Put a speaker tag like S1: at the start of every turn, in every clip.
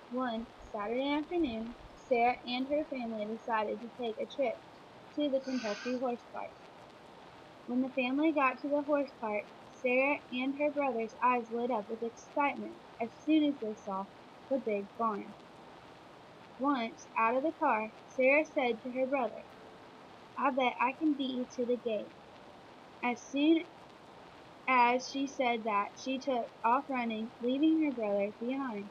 S1: One Saturday afternoon, Sarah and her family decided to take a trip to the Kentucky horse park. When the family got to the horse park, Sarah and her brother's eyes lit up with excitement as soon as they saw the big barn. Once out of the car, Sarah said to her brother, "I bet I can beat you to the gate." As soon as she said that, she took off running, leaving her brother behind.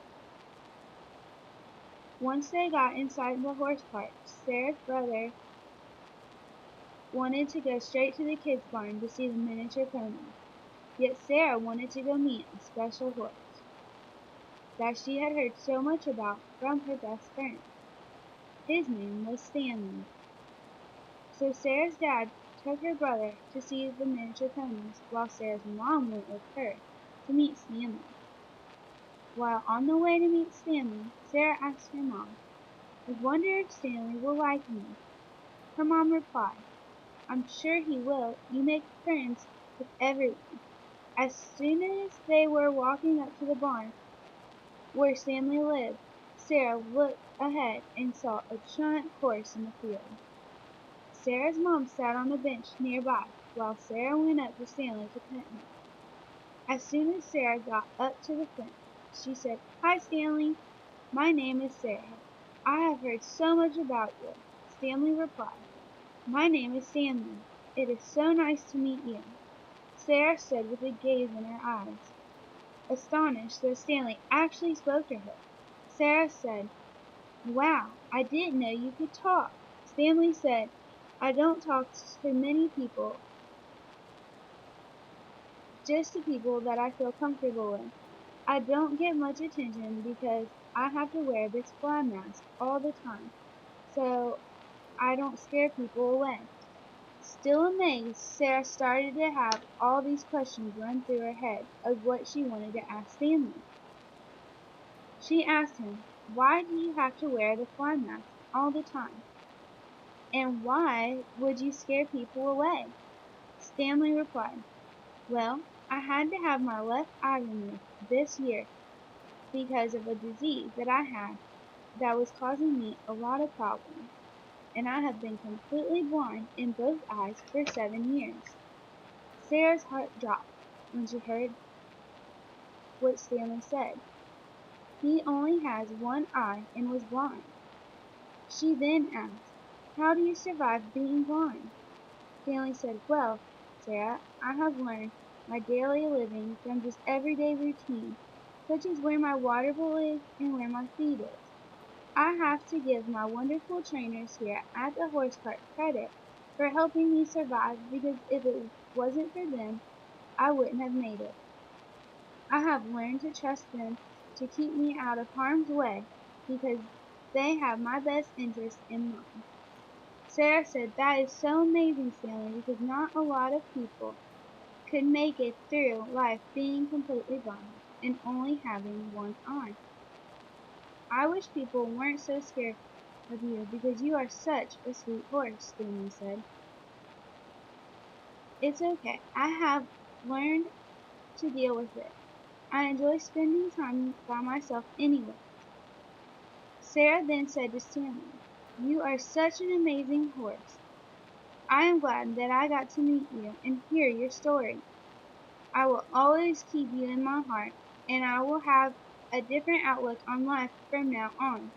S1: Once they got inside the horse park, Sarah's brother wanted to go straight to the kids' barn to see the miniature pony. Yet Sarah wanted to go meet a special horse that she had heard so much about from her best friend. His name was Stanley. So Sarah's dad took her brother to see the miniature ponies, while Sarah's mom went with her to meet Stanley. While on the way to meet Stanley, Sarah asked her mom, "I wonder if Stanley will like me." Her mom replied, "I'm sure he will. You make friends with everyone." As soon as they were walking up to the barn where Stanley lived, Sarah looked ahead and saw a giant horse in the field. Sarah's mom sat on a bench nearby while Sarah went up to Stanley to pet him. As soon as Sarah got up to the fence, she said, "Hi, Stanley. My name is Sarah. I have heard so much about you." Stanley replied, "My name is Stanley. It is so nice to meet you." Sarah stood with a gaze in her eyes, astonished that Stanley actually spoke to her. Sarah said, "Wow, I didn't know you could talk." Stanley said, "I don't talk to many people, just to people that I feel comfortable with. I don't get much attention because I have to wear this fly mask all the time, so I don't scare people away." Still amazed, Sarah started to have all these questions run through her head of what she wanted to ask Stanley. She asked him, "Why do you have to wear the fly mask all the time? And why would you scare people away?" Stanley replied, "Well, I had to have my left eye removed this year because of a disease that I had that was causing me a lot of problems, and I have been completely blind in both eyes for 7 years." Sarah's heart dropped when she heard what Stanley said. He only has one eye and was blind. She then asked, "How do you survive being blind?" Stanley said, "Well, Sarah, I have learned my daily living from just everyday routine, such as where my water bowl is and where my feed is. I have to give my wonderful trainers here at the horse cart credit for helping me survive because if it wasn't for them, I wouldn't have made it. I have learned to trust them to keep me out of harm's way because they have my best interest in mind." Sarah said, "That is so amazing, Stanley, because not a lot of people could make it through life being completely blind and only having one eye. I wish people weren't so scared of you because you are such a sweet horse," Stanley said. "It's okay. I have learned to deal with it. I enjoy spending time by myself anyway." Sarah then said to Stanley, "You are such an amazing horse. I am glad that I got to meet you and hear your story. I will always keep you in my heart, and I will have a different outlook on life from now on."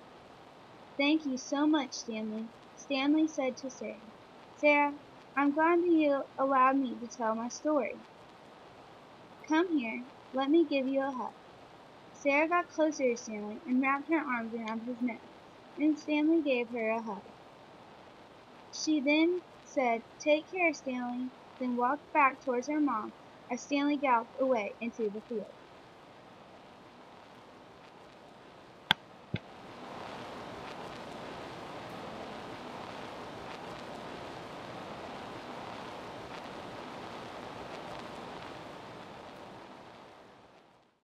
S1: "Thank you so much, Stanley," Stanley said to Sarah. "Sarah, I'm glad that you allowed me to tell my story. Come here, let me give you a hug." Sarah got closer to Stanley and wrapped her arms around his neck, and Stanley gave her a hug. She then said, "Take care, Stanley," then walked back towards her mom as Stanley galloped away into the field.